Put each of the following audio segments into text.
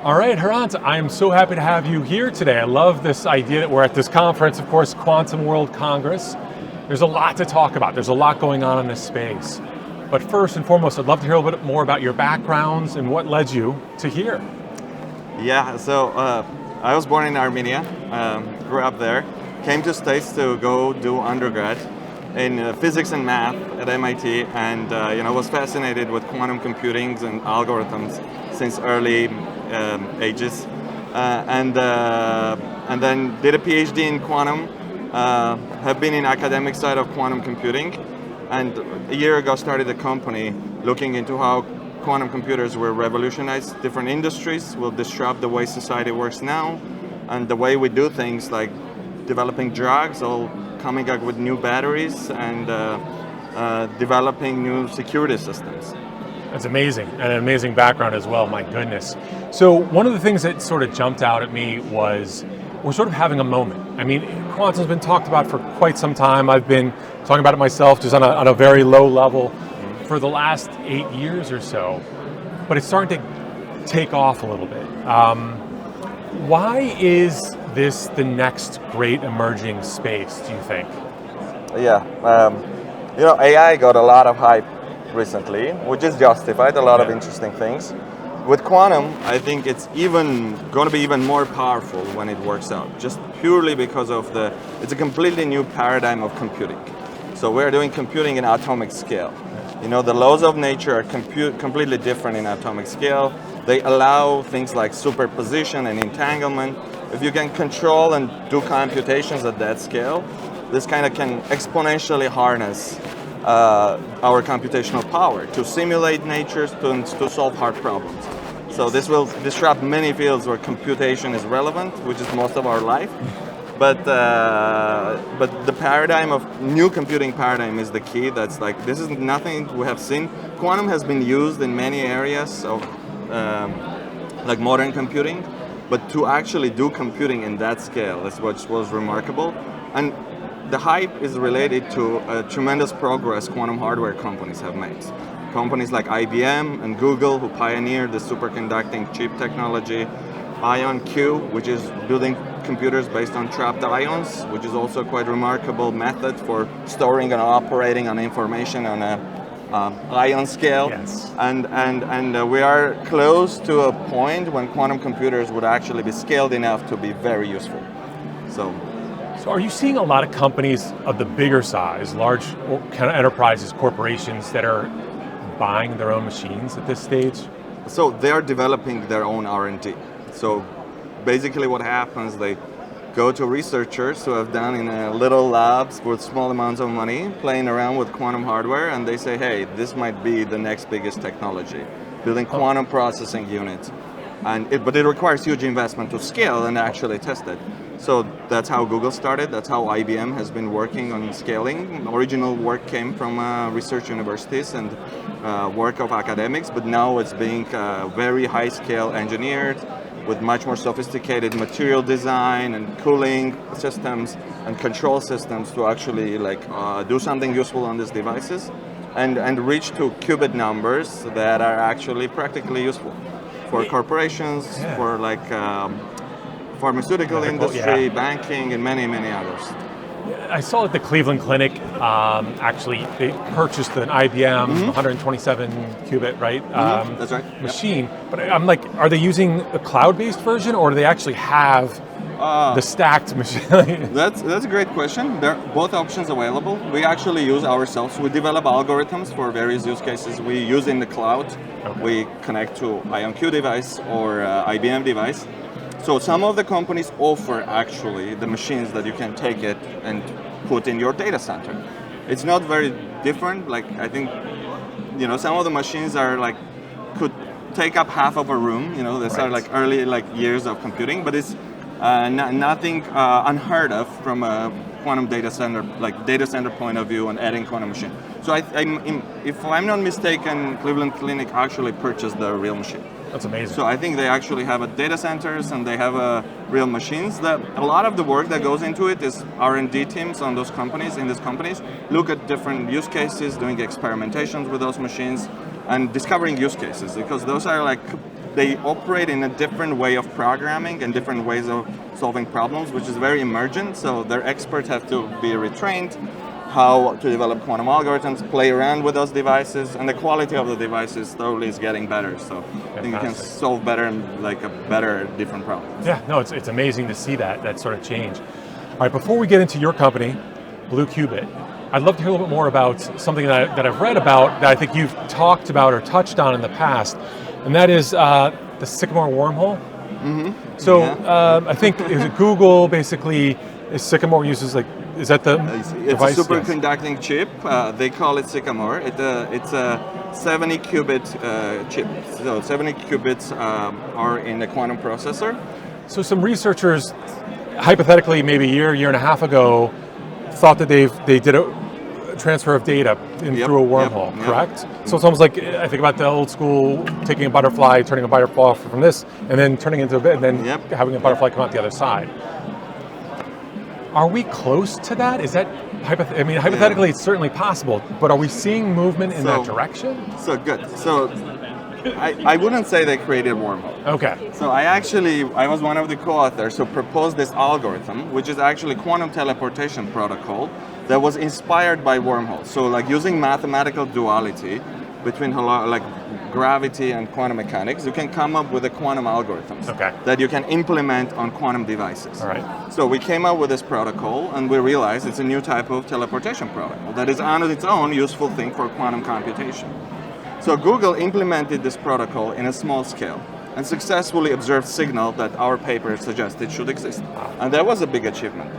All right, Hrant, I'm so happy to have you here today. I love this idea that we're at this conference, of course, Quantum World Congress. There's a lot to talk about. There's a lot going on in this space. But first and foremost, I'd love to hear a little bit more about your backgrounds and what led you to here. Yeah, so I was born in Armenia, grew up there, came to States to go do undergrad in physics and math at MIT, and was fascinated with quantum computing and algorithms since early ages, and then did a PhD in quantum. Have been in academic side of quantum computing, and a year ago started a company looking into how quantum computers will revolutionize different industries, will disrupt the way society works now, and the way we do things like developing drugs, or coming up with new batteries, and developing new security systems. That's amazing, and an amazing background as well, my goodness. So one of the things that sort of jumped out at me was we're sort of having a moment. I mean, quantum's been talked about for quite some time. I've been talking about it myself just on a very low level for the last 8 years or so, but it's starting to take off a little bit. Why is this the next great emerging space, do you think? Yeah, AI got a lot of hype recently, which is justified, a lot of interesting things. With quantum, I think it's going to be even more powerful when it works out, just purely because of it's a completely new paradigm of computing. So we're doing computing in atomic scale. The laws of nature are completely different in atomic scale. They allow things like superposition and entanglement. If you can control and do computations at that scale, this kind of can exponentially harness our computational power to simulate nature, to solve hard problems. So this will disrupt many fields where computation is relevant, which is most of our life. But the paradigm of new computing paradigm is the key. That's like, this is nothing we have seen. Quantum has been used in many areas of like modern computing, but to actually do computing in that scale is what was remarkable. And the hype is related to tremendous progress quantum hardware companies have made. Companies like IBM and Google, who pioneered the superconducting chip technology, IonQ, which is building computers based on trapped ions, which is also quite remarkable method for storing and operating on information on a ion scale. Yes. And we are close to a point when quantum computers would actually be scaled enough to be very useful. So are you seeing a lot of companies of the bigger size, large kind of enterprises, corporations that are buying their own machines at this stage? So they are developing their own R&D. So basically what happens, they go to researchers who have done in little labs with small amounts of money, playing around with quantum hardware, and they say, hey, this might be the next biggest technology, building quantum processing units. But it requires huge investment to scale and actually test it. So that's how Google started, that's how IBM has been working on scaling. Original work came from research universities and work of academics, but now it's being very high scale engineered with much more sophisticated material design and cooling systems and control systems to actually do something useful on these devices and reach to qubit numbers that are actually practically useful for corporations, for pharmaceutical industry, banking, and many, many others. I saw at the Cleveland Clinic, actually, they purchased an IBM 127 qubit, right? That's right. Machine. Yep. But I'm like, are they using a cloud-based version, or do they actually have the stacked machine? That's a great question. There are both options available. We actually use ourselves. We develop algorithms for various use cases. We use in the cloud. Okay. We connect to IonQ device or IBM device. So some of the companies offer actually the machines that you can take it and put in your data center. It's not very different. Like, I think, some of the machines are could take up half of a room. These are early years of computing, but it's nothing unheard of from a quantum data center point of view and adding quantum machine. So if I'm not mistaken, Cleveland Clinic actually purchased the real machine. That's amazing. So I think they actually have data centers and they have real machines. That a lot of the work that goes into it is R&D teams on those companies, in these companies, look at different use cases, doing experimentations with those machines, and discovering use cases, because those are they operate in a different way of programming and different ways of solving problems, which is very emergent. So their experts have to be retrained how to develop quantum algorithms, play around with those devices, and the quality of the devices slowly is getting better. So I think you can solve better and like a better different problems. Yeah, no, it's amazing to see that sort of change. All right, before we get into your company, BlueQubit, I'd love to hear a little bit more about something that I've read about that I think you've talked about or touched on in the past, and that is the Sycamore wormhole. Mm-hmm. So I think is it Google basically, Sycamore uses like, is that the device? It's a superconducting chip. They call it Sycamore. It's a 70 qubit chip. So 70 qubits are in a quantum processor. So some researchers, hypothetically, maybe a year and a half ago, thought that they did a transfer of data through a wormhole, correct? So it's almost like, I think about the old school, taking a butterfly, turning a butterfly from this, and then turning into a bit, and then having a butterfly come out the other side. Are we close to that? Is that, hypothetically, it's certainly possible, but are we seeing movement in that direction? So good. So I wouldn't say they created wormhole. Okay. So I was one of the co-authors who proposed this algorithm, which is actually quantum teleportation protocol that was inspired by wormholes. So like using mathematical duality between like gravity and quantum mechanics, you can come up with a quantum algorithms that you can implement on quantum devices. All right. So we came up with this protocol and we realized it's a new type of teleportation protocol that is on its own useful thing for quantum computation. So Google implemented this protocol in a small scale and successfully observed signal that our paper suggested should exist. And that was a big achievement.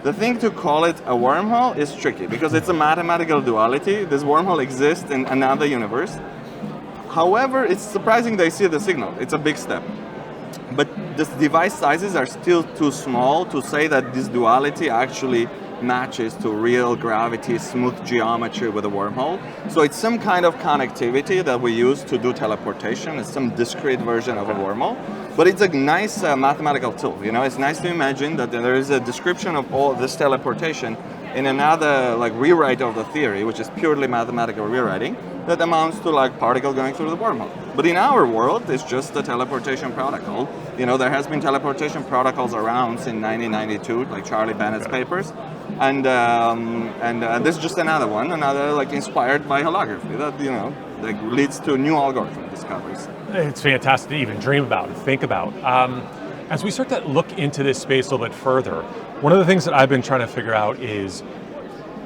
The thing to call it a wormhole is tricky because it's a mathematical duality. This wormhole exists in another universe. However, it's surprising they see the signal. It's a big step. But the device sizes are still too small to say that this duality actually matches to real gravity, smooth geometry with a wormhole. So it's some kind of connectivity that we use to do teleportation. It's some discrete version of a wormhole. But it's a nice mathematical tool. You know, it's nice to imagine that there is a description of all this teleportation in another like rewrite of the theory, which is purely mathematical rewriting, that amounts to like particle going through the wormhole. But in our world, it's just a teleportation protocol. You know, there has been teleportation protocols around since 1992, like Charlie Bennett's papers. And this is just another one, like inspired by holography that, you know, like leads to new algorithm discoveries. It's fantastic to even dream about and think about. As we start to look into this space a little bit further, one of the things that I've been trying to figure out is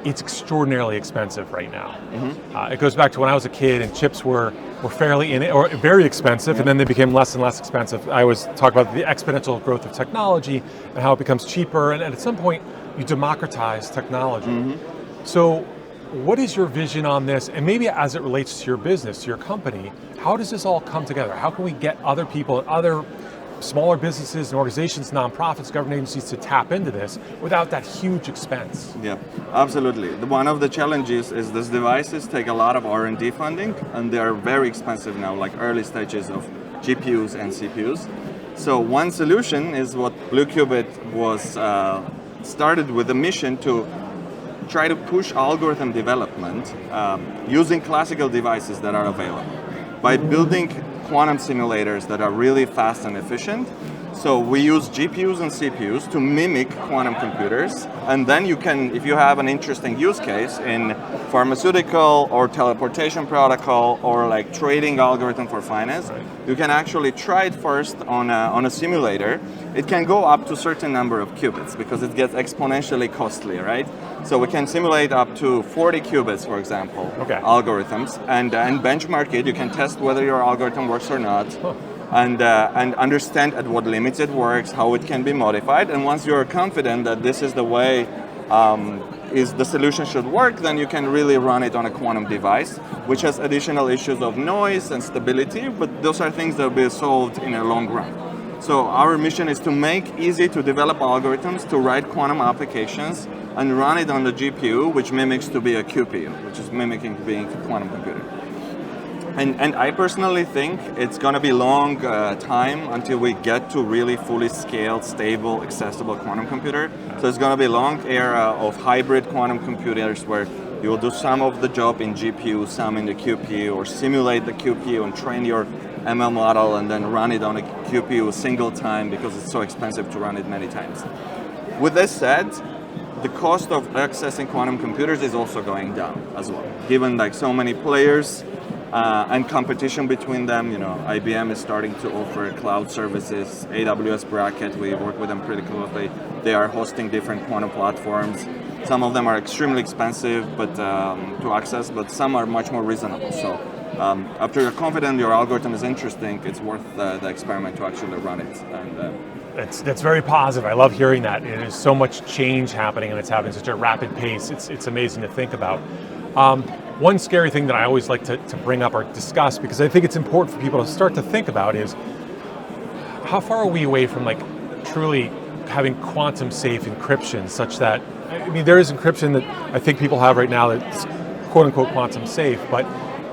it's extraordinarily expensive right now. Mm-hmm. It goes back to when I was a kid and chips were fairly or very expensive, and then they became less and less expensive. I always talk about the exponential growth of technology and how it becomes cheaper, and at some point you democratize technology. Mm-hmm. So what is your vision on this? And maybe as it relates to your business, to your company, how does this all come together? How can we get other people and other smaller businesses and organizations, nonprofits, government agencies to tap into this without that huge expense? Yeah, absolutely. One of the challenges is these devices take a lot of R&D funding, and they're very expensive now, like early stages of GPUs and CPUs. So one solution is what BlueQubit was started with a mission to try to push algorithm development using classical devices that are available by building quantum simulators that are really fast and efficient. So we use GPUs and CPUs to mimic quantum computers, and then you can, if you have an interesting use case in pharmaceutical or teleportation protocol or like trading algorithm for finance, you can actually try it first on a simulator. It can go up to a certain number of qubits because it gets exponentially costly, right? So we can simulate up to 40 qubits, for example, algorithms, and benchmark it. You can test whether your algorithm works or not. And understand at what limits it works, how it can be modified. And once you're confident that this is the way the solution should work, then you can really run it on a quantum device, which has additional issues of noise and stability, but those are things that will be solved in a long run. So our mission is to make easy to develop algorithms to write quantum applications and run it on the GPU, which mimics to be a QPU, which is mimicking being a quantum computer. And I personally think it's going to be long time until we get to really fully scaled, stable, accessible quantum computer. So it's going to be a long era of hybrid quantum computers where you will do some of the job in GPU, some in the QPU, or simulate the QPU and train your ML model and then run it on a QPU a single time because it's so expensive to run it many times. With this said, the cost of accessing quantum computers is also going down as well, given like so many players and competition between them. You know, IBM is starting to offer cloud services. AWS Bracket, we work with them pretty closely. They are hosting different quantum platforms. Some of them are extremely expensive but to access, but some are much more reasonable. So after you're confident your algorithm is interesting, it's worth the experiment to actually run it. And that's very positive. I love hearing that. There's so much change happening, and it's happening at such a rapid pace. It's amazing to think about. One scary thing that I always like to bring up or discuss, because I think it's important for people to start to think about, is how far are we away from like truly having quantum safe encryption, such that, I mean, there is encryption that I think people have right now that's quote unquote quantum safe, but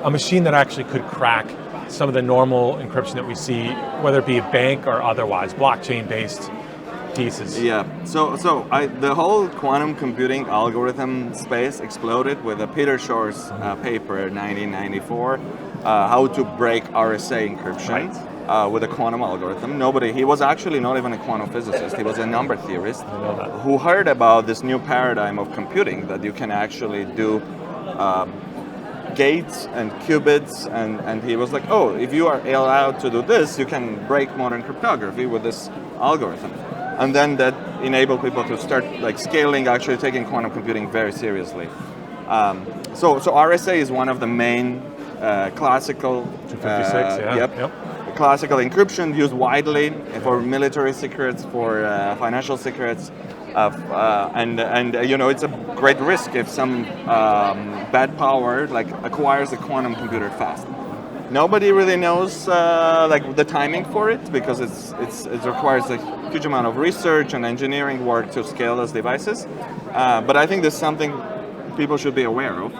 a machine that actually could crack some of the normal encryption that we see, whether it be a bank or otherwise, blockchain-based pieces. Yeah, so the whole quantum computing algorithm space exploded with a Peter Shor's paper in 1994, how to break RSA encryption with a quantum algorithm. He was actually not even a quantum physicist, he was a number theorist who heard about this new paradigm of computing that you can actually do gates and qubits, and he was like, oh, if you are allowed to do this, you can break modern cryptography with this algorithm. And then that enabled people to start like scaling, actually taking quantum computing very seriously. So RSA is one of the main classical 256, classical encryption used widely for military secrets, for financial secrets. And you know, it's a great risk if some bad power like acquires a quantum computer fast. Nobody really knows like the timing for it, because it requires a huge amount of research and engineering work to scale those devices. But I think there's something people should be aware of.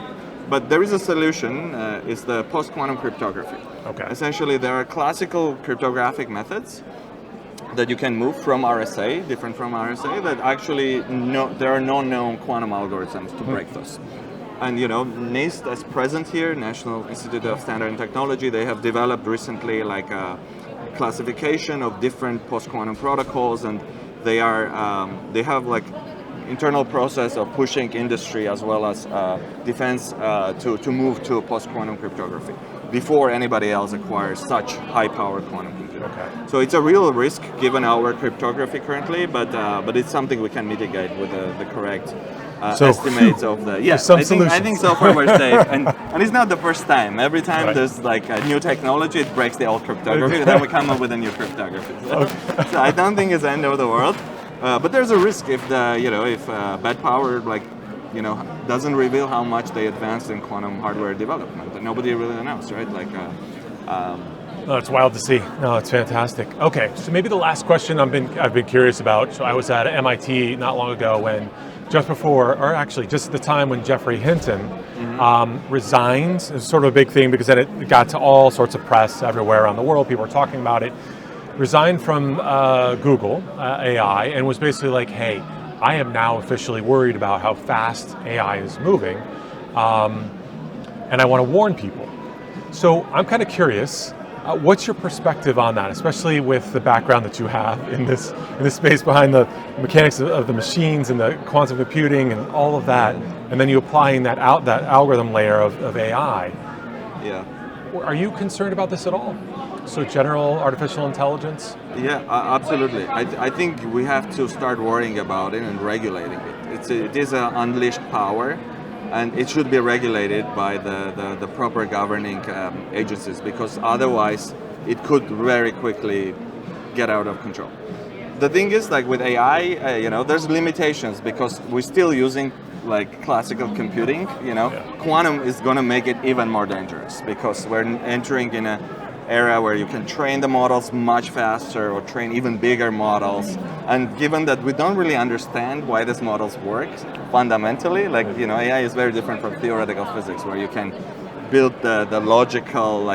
But there is a solution. It's the post-quantum cryptography. Okay. Essentially, there are classical cryptographic methods that you can move from RSA, different from RSA, that actually there are no known quantum algorithms to break those. And you know, NIST is present here, National Institute of Standard and Technology. They have developed recently like a classification of different post-quantum protocols, and they have like internal process of pushing industry as well as defense to move to post-quantum cryptography before anybody else acquires such high-powered quantum computer. Okay. So it's a real risk given our cryptography currently, but it's something we can mitigate with the correct estimates of the. Yes, I think so far we're safe, and it's not the first time. Every time there's like a new technology, it breaks the old cryptography, then we come up with a new cryptography. So I don't think it's the end of the world. But there's a risk if bad power doesn't reveal how much they advanced in quantum hardware development, and nobody really knows, right? No, it's wild to see. No, it's fantastic. Okay, so maybe the last question I've been curious about. So I was at MIT not long ago when, just before, or actually just at the time when Geoffrey Hinton resigned. It was sort of a big thing because then it got to all sorts of press everywhere around the world. People were talking about it. Resigned from Google AI and was basically like, hey, I am now officially worried about how fast AI is moving, and I want to warn people. So I'm kind of curious, what's your perspective on that, especially with the background that you have in this space behind the mechanics of the machines and the quantum computing and all of that, and then you applying that algorithm layer of AI. Yeah. Are you concerned about this at all? So general artificial intelligence? Yeah, absolutely. I think we have to start worrying about it and regulating it. It is an unleashed power, and it should be regulated by the proper governing agencies, because otherwise it could very quickly get out of control. The thing is, like with AI, there's limitations because we're still using like classical computing. Quantum is going to make it even more dangerous because we're entering in an era where you can train the models much faster or train even bigger models. And given that we don't really understand why these models work fundamentally, AI is very different from theoretical physics where you can build the logical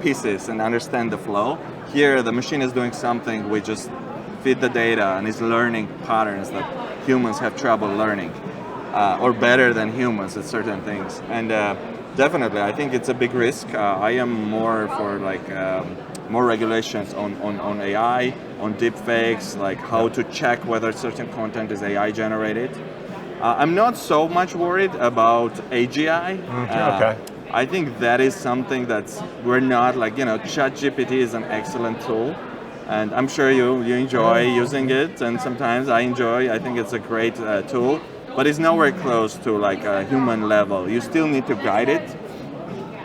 pieces and understand the flow. Here, the machine is doing something, we just feed the data and it's learning patterns that humans have trouble learning, or better than humans at certain things. And definitely, I think it's a big risk. I am more for more regulations on AI, on deepfakes, like how to check whether certain content is AI generated. I'm not so much worried about AGI. Okay. I think that is something that's, we're not like, ChatGPT is an excellent tool. And I'm sure you enjoy using it, and sometimes I enjoy. I think it's a great tool, but it's nowhere close to like a human level. You still need to guide it.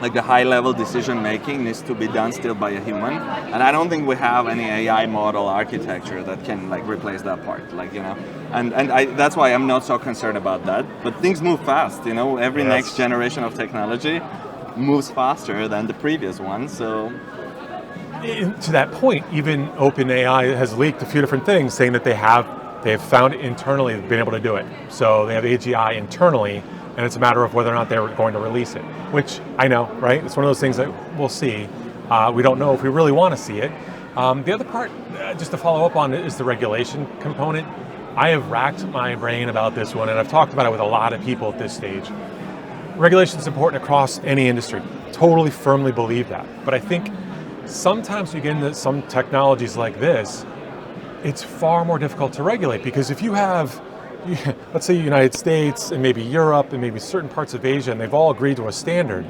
Like the high-level decision making needs to be done still by a human, and I don't think we have any AI model architecture that can like replace that part. That's why I'm not so concerned about that. But things move fast. Every next generation of technology moves faster than the previous one. So. To that point, even OpenAI has leaked a few different things saying that they have found internally been able to do it. So they have AGI internally, and it's a matter of whether or not they're going to release it, which I know, right? It's one of those things that we'll see. We don't know if we really want to see it. The other part, just to follow up on, is the regulation component. I have racked my brain about this one, and I've talked about it with a lot of people at this stage. Regulation is important across any industry. Totally firmly believe that. But I think sometimes you get into some technologies like this, it's far more difficult to regulate, because if you have, let's say, the United States and maybe Europe and maybe certain parts of Asia, and they've all agreed to a standard,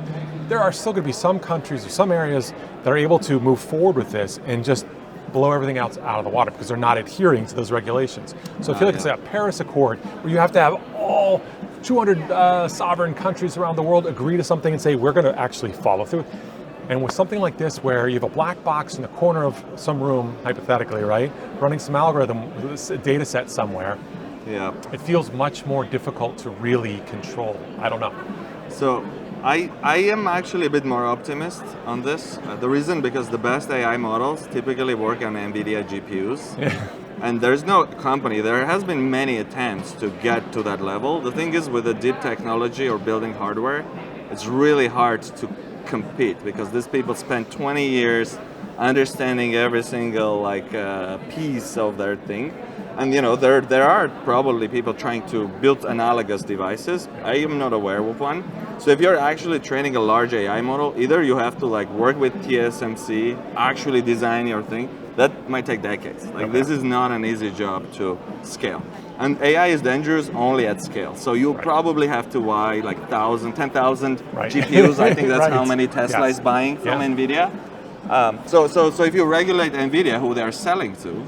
there are still going to be some countries or some areas that are able to move forward with this and just blow everything else out of the water because they're not adhering to those regulations. So I feel like it's a Paris Accord where you have to have all 200 sovereign countries around the world agree to something and say, we're going to actually follow through. And with something like this, where you have a black box in the corner of some room, hypothetically, right, running some algorithm, a data set somewhere, it feels much more difficult to really control. I don't know. So I am actually a bit more optimist on this. The reason, because the best AI models typically work on NVIDIA GPUs. And there's no company, there has been many attempts to get to that level. The thing is, with the deep technology or building hardware, it's really hard to compete, because these people spend 20 years understanding every single piece of their thing, and there are probably people trying to build analogous devices. I am not aware of one. So if you're actually training a large AI model, either you have to work with TSMC, actually design your thing. That might take decades. This is not an easy job to scale. And AI is dangerous only at scale. So you probably have to buy 10,000 GPUs. I think that's how many Tesla is buying from NVIDIA. So if you regulate NVIDIA, who they're selling to,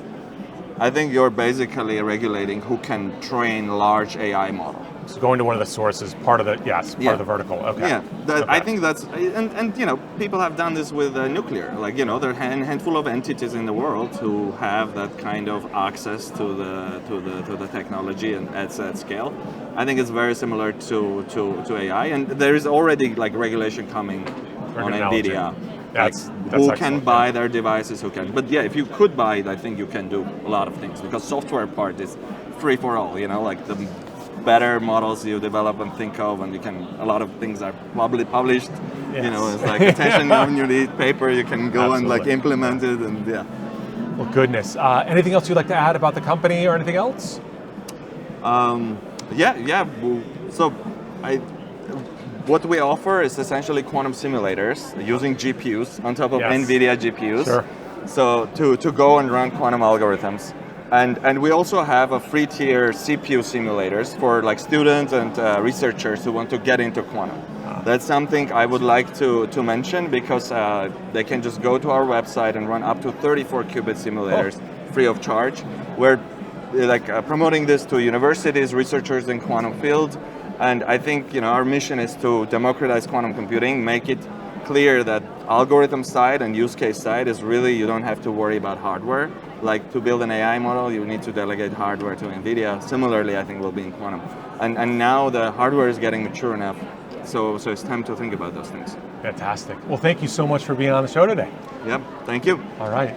I think you're basically regulating who can train large AI model. So going to one of the sources, part of the vertical. Okay. Yeah, I think that's, and people have done this with nuclear. There are a handful of entities in the world who have that kind of access to the technology and at scale. I think it's very similar to AI, and there is already regulation coming on NVIDIA. That's who can buy their devices, who can. But if you could buy it, I think you can do a lot of things, because software part is free for all. The better models you develop and think of, and a lot of things are published. It's attention when you need paper, you can go and implement it, and Well, goodness. Anything else you'd like to add about the company or anything else? So what we offer is essentially quantum simulators using GPUs on top of NVIDIA GPUs. Sure. So to go and run quantum algorithms. And we also have a free tier CPU simulators for students and researchers who want to get into quantum. That's something I would like to mention, because they can just go to our website and run up to 34 qubit simulators free of charge. We're promoting this to universities, researchers in quantum field. And I think our mission is to democratize quantum computing, make it clear that algorithm side and use case side is really, you don't have to worry about hardware. To build an AI model, you need to delegate hardware to NVIDIA. Similarly, I think we'll be in quantum. And now the hardware is getting mature enough, so it's time to think about those things. Fantastic. Well, thank you so much for being on the show today. Yep, thank you. All right.